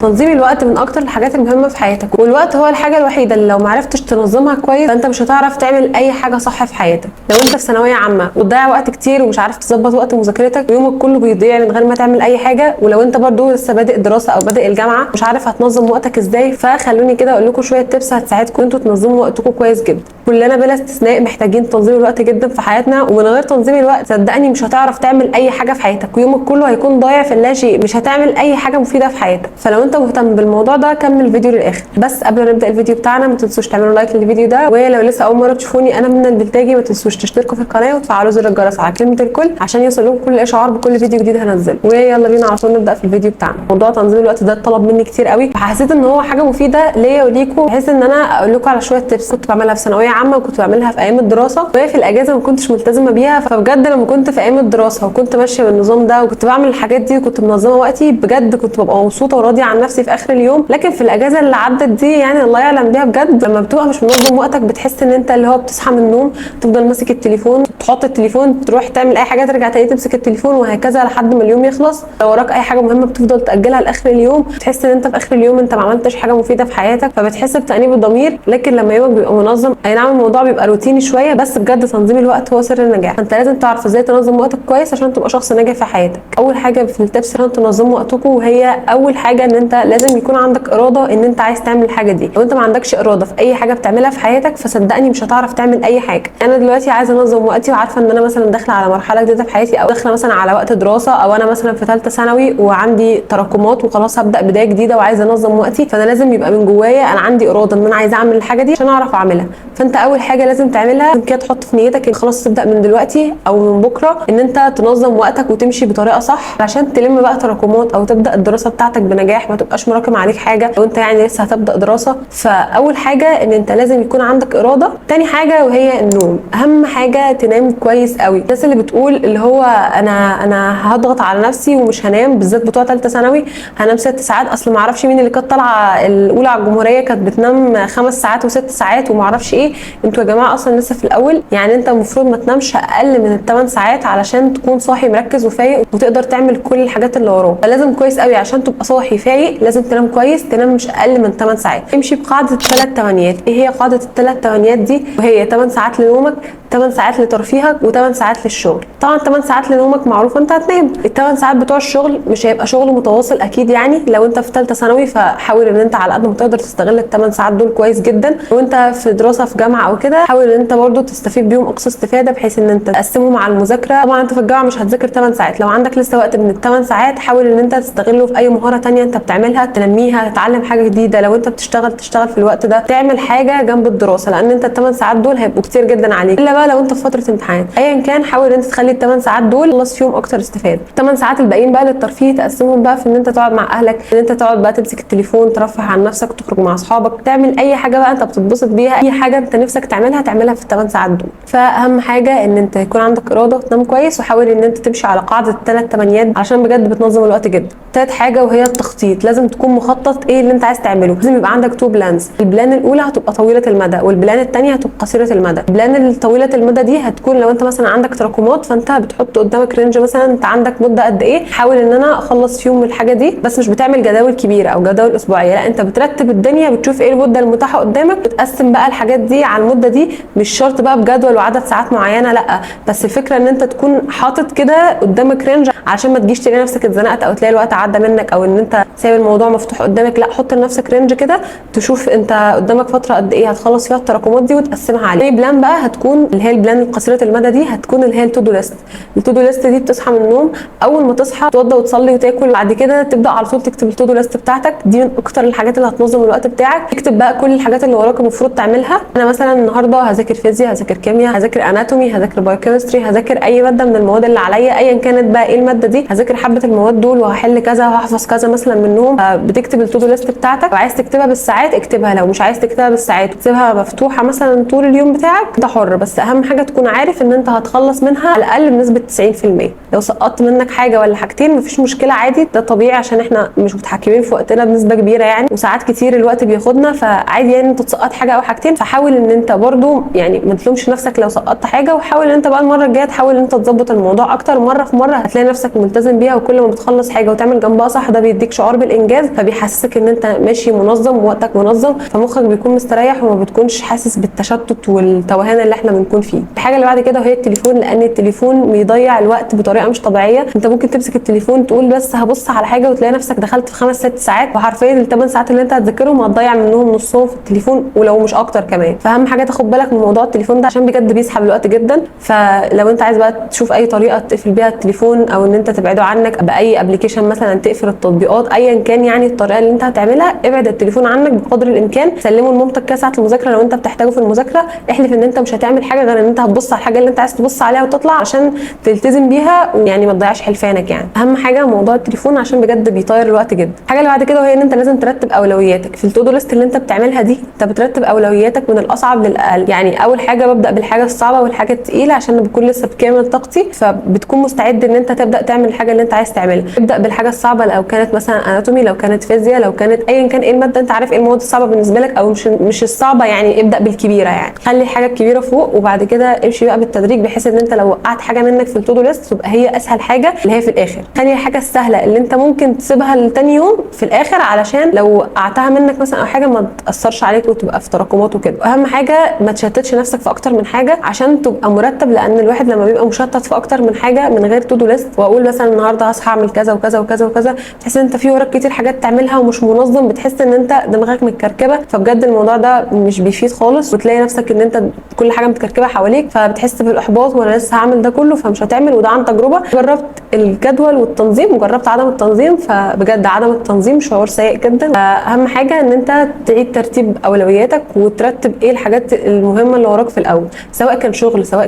تنظيم الوقت من اكتر الحاجات المهمه في حياتك، والوقت هو الحاجه الوحيده اللي لو معرفتش تنظمها كويس فانت مش هتعرف تعمل اي حاجه صح في حياتك. لو انت في ثانويه عامه وتضيع وقت كتير ومش عارف تظبط وقت مذاكرتك ويومك كله بيضيع من غير ما تعمل اي حاجه، ولو انت برضو لسه بادئ دراسه او بادئ الجامعه مش عارف هتنظم وقتك ازاي، فخلوني كده اقول لكم شويه تبس هتساعدكم انتوا تنظموا وقتكم كويس جدا. كلنا بلا استثناء محتاجين تنظيم الوقت جدا في حياتنا، ومن غير تنظيم الوقت صدقني مش هتعرف تعمل اي حاجه في حياتك، ويومك كله هيكون ضايع في اللاشيء، مش هتعمل اي حاجه مفيده في حياتك. فلو انت مهتم بالموضوع ده كمل الفيديو للاخر. بس قبل ما نبدا الفيديو بتاعنا ما تنسوش تعملوا لايك للفيديو ده، ولو لسه اول مره تشوفوني انا منى البلتاجي ما تنسوش تشتركوا في القناه وتفعلوا زر الجرس على كلمه الكل عشان يوصلكم كل اشعار بكل فيديو جديد هنزله. ويلا بينا على طول نبدا في الفيديو بتاعنا. موضوع تنظيم الوقت ده اتطلب مني كتير قوي، فحسيت ان هو حاجه مفيده ليا وليكم، بحيث ان انا اقول لكم على شويه تيبس كنت بعملها في ثانويه عامه وكنت بعملها في ايام الدراسه، وهي في الاجازه ما كنتش ملتزمه بيها. فبجد لما كنت في ايام الدراسه وكنت ماشيه بالنظام ده وكنت بعمل الحاجات دي وكنت منظمه وقتي، بجد كنت ببقى مبسوطه وراضيه عن نفسي في اخر اليوم. لكن في الاجازه اللي عدت دي يعني الله يعلم بيها بجد، لما بتبقى مش منظم وقتك بتحس ان انت اللي هو بتصحى من النوم تفضل ماسك التليفون، تحط التليفون تروح تعمل اي حاجه ترجع تاني تمسك التليفون، وهكذا لحد ما اليوم يخلص. لو وراك اي حاجه مهمه بتفضل تاجلها لاخر اليوم، بتحس ان انت في اخر اليوم انت ما عملتش حاجه مفيده في حياتك، فبتحس بتانيب الضمير. لكن لما يومك بيبقى منظم، اي نعم الموضوع بيبقى روتيني شويه، بس بجد تنظيم الوقت هو سر النجاح. فانت لازم تعرف ازاي تنظم وقتك كويس عشان تبقى شخص ناجح في حياتك. اول حاجه في التبس عشان تنظموا وقتكم، وهي اول حاجه ان انت لازم يكون عندك اراده ان انت عايز تعمل الحاجه دي. لو انت ما عندكش اراده في اي حاجه بتعملها في حياتك فصدقني مش هتعرف تعمل اي حاجه. انا دلوقتي عايزه انظم وقتي وعارفه ان انا مثلا داخله على مرحله جديده في حياتي، او داخله مثلا على وقت دراسه، او انا مثلا في ثالثه ثانوي وعندي تراكمات وخلاص هبدا بدايه جديده وعايزه انظم وقتي، فانا لازم يبقى من جوايا انا عندي اراده ان انا عايزه اعمل الحاجه دي عشان اعرف اعملها. فانت اول حاجه لازم تعملها كده تحط في نيتك ان خلاص تبدا من دلوقتي او من بكره ان انت تنظم وقتك وتمشي بطريقه صح عشان تلم بقى تراكمات او تبدا الدراسه بتاعتك بنجاح، ما تبقاش مراكم عليك حاجه لو انت يعني لسه هتبدا دراسه. فاول حاجه ان انت لازم يكون عندك اراده. تاني حاجه وهي النوم. اهم حاجه تنام كويس قوي. الناس اللي بتقول اللي هو انا هضغط على نفسي ومش هنام، بالذات بتوع ثالثه ثانوي، هنام 6 ساعات. اصل ما اعرفش مين اللي كانت طالعه الاولى على الجمهوريه كانت بتنام 5 ساعات و6 ساعات وما اعرفش ايه. انتوا يا جماعه اصلا لسه في الاول، يعني انت المفروض ما تنامش اقل من 8 ساعات علشان تكون صاحي مركز وفايق وتقدر تعمل كل الحاجات اللي وراك. فلازم كويس قوي عشان تبقى صاحي فايق لازم تنام كويس، تنام مش اقل من 8 ساعات. امشي بقاعده الثلاث تمانيات. ايه هي قاعده الثلاث تمانيات دي؟ وهي 8 ساعات لنومك، 8 ساعات لترفيهك، و8 ساعات للشغل. طبعا 8 ساعات لنومك معروف انت هتنام. ال8 ساعات بتوع الشغل مش هيبقى شغل متواصل اكيد، يعني لو انت في ثالثه ثانوي فحاول ان انت على قد ما تقدر تستغل ال8 ساعات دول كويس جدا. لو انت في دراسه في جامعه او كده حاول ان انت برده تستفيد بيهم اقصى استفاده، بحيث ان انت تقسمهم مع المذاكره. طبعا انت في الجامعه مش هتذاكر 8 ساعات، لو عندك لسه وقت من ال8 ساعات حاول ان انت تستغله في اي مهاره ثانيه انت بتعملها، تنميها، تتعلم حاجه جديده. لو انت بتشتغل تشتغل في الوقت ده، تعمل حاجه جنب الدراسه، لان انت ال8 ساعات دول هيبقوا كتير جدا عليك. الا بقى لو انت في فتره امتحان. ايا كان حاول ان انت تخلي ال8 ساعات دول خلص فيهم اكتر استفاده. ال8 ساعات الباقيين بقى للترفيه تقسمهم بقى في ان انت تقعد مع اهلك، ان انت تقعد بقى تمسك التليفون، ترفه عن نفسك، تخرج مع اصحابك، تعمل اي حاجه بقى انت بتتبسط بيها، اي حاجه انت نفسك تعملها تعملها في ال8 ساعات دول. فاهم حاجه ان انت يكون عندك اراده وتنام كويس، وحاول ان انت تمشي على قاعده الثلاث تمانيات عشان بجد بتنظم الوقت جدا. تالت حاجه وهي التخطيط. لازم تكون مخطط ايه اللي انت عايز تعمله. لازم يبقى عندك 2 بلانز. البلان الاولى هتبقى طويله المدى، والبلان الثانيه هتبقى قصيره المدى. البلان الطويله المدى دي هتكون لو انت مثلا عندك تراكمات فانت بتحط قدامك رينج، مثلا انت عندك مده قد ايه حاول ان انا اخلص فيهم الحاجه دي، بس مش بتعمل جداول كبيره او جداول اسبوعيه، لا انت بترتب الدنيا، بتشوف ايه المده المتاحه قدامك، بتقسم بقى الحاجات دي على المده دي. مش شرط بقى بجدول وعدد ساعات معينه، لا، بس الفكره ان انت تكون حاطط كده قدامك رينج عشان ما تجيش تلاقي نفسك اتزنقت او تلاقي الوقت عدى منك او ان انت سايب الموضوع مفتوح قدامك. لا، حط لنفسك رينج كده تشوف انت قدامك فتره قد ايه هتخلص فيها التراكمات دي وتقسمها عليه. بلان بقى هتكون اللي هي البلان القصيره المدى دي، هتكون اللي هي التو دو ليست. التو دو ليست دي بتصحى من النوم، اول ما تصحى تتوضى وتصلي وتاكل، بعد كده تبدا على طول تكتب التو دو ليست بتاعتك. دي من اكتر الحاجات اللي هتنظم الوقت بتاعك. تكتب بقى كل الحاجات اللي وراك المفروض تعملها. انا مثلا النهارده هذاكر فيزياء، هذاكر كيمياء، هذاكر اناتومي، هذاكر بايوكيمستري، هذاكر اي ماده من المواد اللي عليا ايا كانت بقى ايه الماده دي، هذاكر حبه المواد دول وهحل كذا وهحفظ كذا مثلا منهم. بتكتب التو دو ليست بتاعتك، وعايز تكتبها بالساعات اكتبها، لو مش عايز تكتبها بالساعات وتسيبها مفتوحه مثلا طول اليوم بتاعك انت حر. بس اهم حاجه تكون عارف ان انت هتخلص منها على الاقل بنسبه 90%. لو سقطت منك حاجه ولا حاجتين مفيش مشكله عادي، ده طبيعي عشان احنا مش متحكمين في وقتنا بنسبه كبيره يعني، وساعات كتير الوقت بياخدنا، فعادي يعني انت تسقط حاجه او حاجتين. فحاول ان انت برضو يعني ما تلومش نفسك لو سقطت حاجه، وحاول ان انت بقى المره الجايه تحاول ان انت تظبط الموضوع اكتر. مره في مره هتلاقي نفسك ملتزم بيها، وكل ما بتخلص حاجه وتعمل جنبها صح ده بيديك شعور بالانجاز، فبيحسسك ان انت ماشي منظم ووقتك منظم، فمخك بيكون مستريح وما بتكونش حاسس بالتشتت والتوهان اللي احنا بنكون فيه. الحاجه اللي بعد كده وهي التليفون، لان التليفون بيضيع الوقت بطريقه مش طبيعيه. انت ممكن تمسك التليفون تقول بس هبص على حاجه، وتلاقي نفسك دخلت في 5-6 ساعات، وحرفيا ال8 ساعات اللي انت هتذاكرهم هتضيع منهم نصهم في التليفون ولو مش اكتر كمان. فاهم حاجه تاخد بالك من موضوع التليفون ده عشان بجد بيسحب الوقت جدا. فلو انت عايز بقى تشوف اي طريقه تقفل بيها التليفون، او ان انت تبعده عنك باي ابلكيشن مثلا، تقفل التطبيقات ايا كان، يعني الطريقه اللي انت هتعملها ابعد التليفون عنك بقدر الامكان. سلمه لمامتك كده ساعه المذاكره لو انت بتحتاجه في المذاكره. احلف ان انت مش هتعمل حاجه غير ان انت هتبص على الحاجه اللي انت عايز تبص عليها وتطلع عشان تلتزم بيها، ويعني ما تضيعش حلفانك. يعني اهم حاجه موضوع التليفون عشان بجد بيطير الوقت جدا. الحاجه اللي بعد كده وهي ان انت لازم ترتب اولوياتك في التو دو ليست اللي انت بتعملها دي. انت بترتب اولوياتك من الاصعب للاقل. يعني اول حاجه ببدا بالحاجه الصعبه والحاجه الثقيله عشان بكون لسه بكامل طاقتي، فبتكون مستعد ان انت تبدا تعمل الحاجه اللي انت عايز تعملها. ابدا بالحاجه الصعبه، لو كانت مثلا اناتومي، لو كانت فيزياء، لو كانت ايا كان ايه الماده انت عارف ايه المواد الصعبه بالنسبه لك، او مش الصعبه يعني. ابدا بالكبيره، يعني خلي الحاجه الكبيره فوق، وبعد كده امشي بقى بالتدريج، بحيث ان انت لو وقعت حاجه منك في التو دو ليست تبقى هي اسهل حاجه اللي هي في الاخر. خلي الحاجه السهله اللي انت ممكن تسيبها لتاني يوم في الاخر، علشان لو وقعتها منك مثلا او حاجه ما تاثرش عليك وتبقى في تراكمات وكده. واهم حاجه ما تشتتش نفسك في اكتر من حاجه عشان تبقى مرتب، لان الواحد لما بيبقى مشتت في اكتر من حاجه من غير تو دو ليست، واقول مثلا النهارده هصحى اعمل كذا وكذا وكذا وكذا، تحس ان انت في وراك كتير حاجات تعملها ومش منظم، بتحس ان انت دماغك متكركبه. فبجد الموضوع ده مش بيفيد خالص، وتلاقي نفسك ان انت كل حاجه متكركبه حواليك، فبتحس بالاحباط وانا لسه هعمل ده كله فمش هتعمل. وده عن تجربه، جربت الجدول والتنظيم وجربت عدم التنظيم، فبجد عدم التنظيم شعور سيء جدا. اهم حاجه ان انت تعيد ترتيب اولوياتك وترتب ايه الحاجات المهمه اللي وراك في الاول، سواء كان شغل، سواء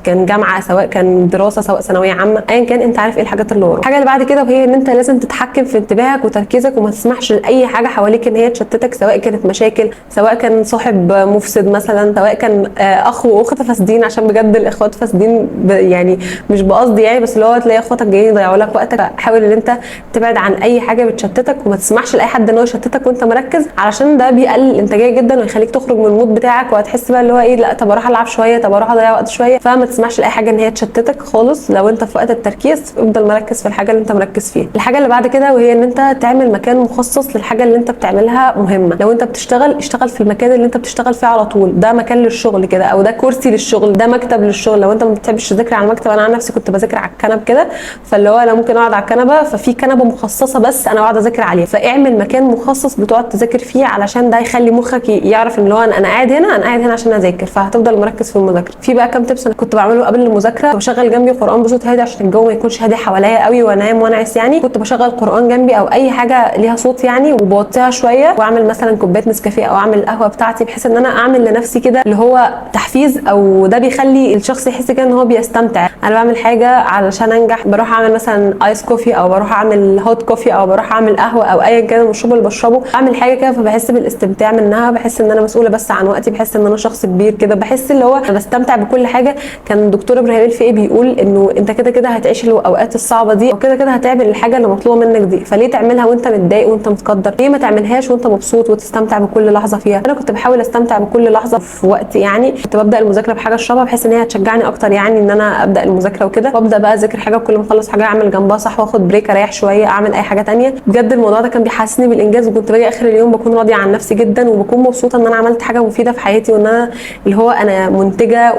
كان جامعه، سواء كان دراسه، سواء ثانويه عامه، ايا كان انت عارف ايه الحاجات اللي وراك. الحاجه اللي بعد كده وهي ان انت لازم تتحكم في انتباهك وتركيزك، وما تسمحش لاي حاجه حواليك ان هي تشتتك، سواء كانت مشاكل، سواء كان صاحب مفسد مثلا، سواء كان اخ واخت فاسدين، عشان بجد الاخوات فاسدين يعني مش بقصد يعني، بس اللي هو تلاقي اخواتك جايين يضيعوا لك وقتك. حاول ان انت تبعد عن اي حاجه بتشتتك، وما تسمحش لاي حد ان هو يشتتك وانت مركز، علشان ده بيقلل الانتاجيه جدا ويخليك تخرج من المود بتاعك، وهتحس بقى اللي هو ايه، لا طب اروح العب شويه، طب اروح اضيع وقت شويه. فما تسمحش لاي حاجه ان هي تشتتك خالص. لو انت في وقت التركيز افضل مركز في الحاجه اللي انت مركز فيها. الحاجه اللي بعد كده وهي ان انت تعمل مكان مخصص للحاجه اللي انت بتعملها مهمه. لو انت بتشتغل اشتغل في المكان اللي انت بتشتغل فيه على طول، ده مكان للشغل كده، او ده كرسي للشغل، ده مكتب للشغل. لو انت ما بتحبش تذاكر على المكتب، انا عن نفسي كنت بذاكر على الكنب كده، فاللي هو انا ممكن اقعد على الكنبه، ففي كنبه مخصصه بس انا اقعد اذاكر عليها. فاعمل مكان مخصص بتقعد تذاكر فيه، علشان ده يخلي مخك يعرف ان اللي هو انا قاعد هنا، انا قاعد هنا عشان اذاكر، فهتفضل مركز في المذاكره. في بقى كام تبس انا كنت بعمله قبل المذاكره، بشغل جنبي قران بصوت هادي عشان الجو ما يكونش هادي حواليا قوي وانام وانعس يعني. كنت بشغل قران جنبي او اي حاجه ليها صوت يعني، وبوطيها شويه، واعمل مثلا كوبايه نسكافيه او اعمل القهوه بتاعتي، بحيث ان انا اعمل لنفسي كده اللي هو تحفيز، او ده بيخلي الشخص يحس كده ان هو بيستمتع. انا بعمل حاجه علشان انجح، بروح اعمل مثلا ايس كوفي، او بروح اعمل هوت كوفي، او بروح اعمل قهوه، او ايا كان المشروب اللي بشربه، اعمل حاجه كده فبحس بالاستمتاع منها، بحس ان انا مسؤوله بس عن وقتي، بحس ان انا شخص كبير كده، بحس اللي هو انا بستمتع بكل حاجه. كان الدكتور ابراهيم الفقي بيقول انه انت كده كده هتعيش الاوقات الصعبه دي، وكده كده هتعمل الحاجه اللي مطلوبه منك دي، فليه تعملها وانت متضايق وانت متقدر؟ ليه ما تعملهاش وانت مبسوط وتستمتع بكل لحظه فيها؟ انا كنت بحاول استمتع بكل لحظه في وقتي يعني. كنت ببدا المذاكره بحاجه اشربها، بحيث ان هي هتشجعني اكتر يعني ان انا ابدا المذاكره وكده، وابدا بقى اذاكر حاجه، وكل ما اخلص حاجه اعمل جنبها صح، واخد بريك اريح شويه، اعمل اي حاجه ثانيه. بجد الموضوع ده كان بيحسسني بالانجاز، وكنت باجي اخر اليوم بكون راضيه عن نفسي جدا، وبكون مبسوطه ان انا عملت حاجه مفيده في حياتي، وان انا اللي هو انا منتجه،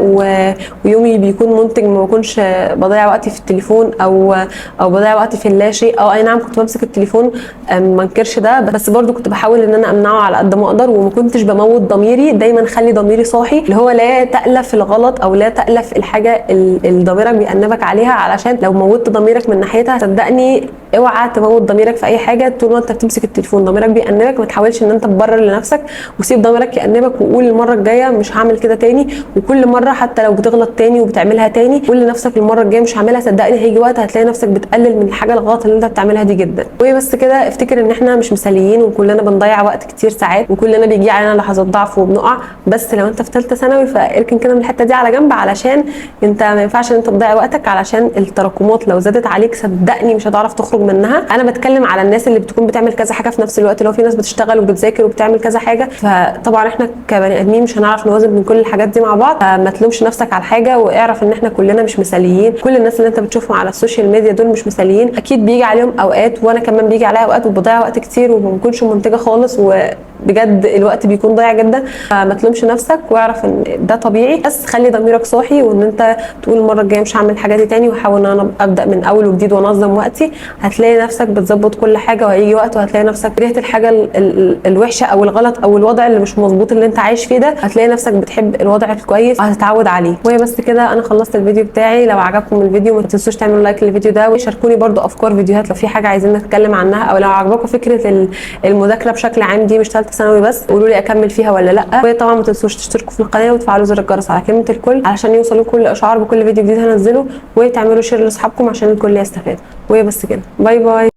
ويومي بيكون منتج، ما بكونش بضيع وقتي في التليفون او بضيع وقتي في اللا شيء. اي نعم كنت بمسك التليفون، ما انكرش ده، بس برضو كنت بحاول ان انا امنعه على قد ما اقدر، وما كنتش بموت ضميري. دايما خلي ضميري صاحي، اللي هو لا تألف الغلط او لا تألف الحاجه اللي ضميرك بيأنبك عليها، علشان لو موتت ضميرك من ناحيتها صدقني اوعى تموت ضميرك في اي حاجه. طول ما انت بتمسك التليفون ضميرك بيأنبك، ما تحاولش ان انت تبرر لنفسك، وسيب ضميرك يأنبك، وقول المره الجايه مش هعمل كده تاني. وكل مره حتى لو بتغلط تاني وبتعملها تاني، قول لنفسك المره الجايه مش هعملها، صدقني هيجي وقت هتلاقي نفسك بتقلل من الحاجه الغلط اللي انت بتعملها دي جدا. وبس كده افتكر ان احنا مش مثاليين، وكلنا بنضيع وقت كتير ساعات، وكلنا بيجي علينا لحظات ضعف وبنقع، بس لو انت في ثالثه ثانوي فاركن اركن كده من الحته دي على جنب، علشان انت ما ينفعش ان انت تضيع وقتك، علشان التراكمات لو زادت عليك صدقني مش هتعرف تخرج منها. انا بتكلم على الناس اللي بتكون بتعمل كذا حاجه في نفس الوقت، لو في ناس بتشتغل وبتذاكر وبتعمل كذا حاجه، فطبعا احنا كبني ادمين مش هنعرف نوازن بين كل الحاجات دي مع بعض. فما تلومش نفسك على حاجه، واعرف ان احنا كلنا مش مثاليين. كل الناس اللي انت بتشوفهم على السوشيال ميديا دول مش مثاليين، اكيد بيجي عليهم اوقات، وانا كمان بيجي عليا اوقات وبضيع وقت كتير وما بكونش منتجه خالص، وبجد الوقت بيكون ضايع جدا. فما تلومش نفسك، واعرف ان ده طبيعي، بس خلي ضميرك صاحي، وان انت تقول المره الجايه مش هعمل الحاجه دي تاني، واحاول ان انا ابدا من اول وجديد وانظم وقتي. هتلاقي نفسك بتظبط كل حاجه، وهيجي وقت وهتلاقي نفسك كرهت الحاجه الوحشه او الغلط او الوضع اللي مش مظبوط اللي انت عايش فيه ده، هتلاقي نفسك بتحب الوضع الكويس وهتتعود عليه. وهي بس كده انا خلصت الفيديو بتاعي. لو عجبكم الفيديو ما تنسوش تعملوا لايك للفيديو ده، وشاركوني برده افكار فيديوهات لو في حاجه عايزين نتكلم عنها، او لو عجبكم فكره المذاكره بشكل عام دي مش ثالثه ثانوي بس، قولوا لي اكمل فيها ولا لا. وطبعا ما تنسوش تشتركوا في القناه وتفعلوا زر الجرس على كلمه الكل علشان يوصلوا كل اشعار بكل فيديو جديد هنزله، وتعملوا شير لاصحابكم عشان الكل يستفاد. وهي بس كده، باي باي.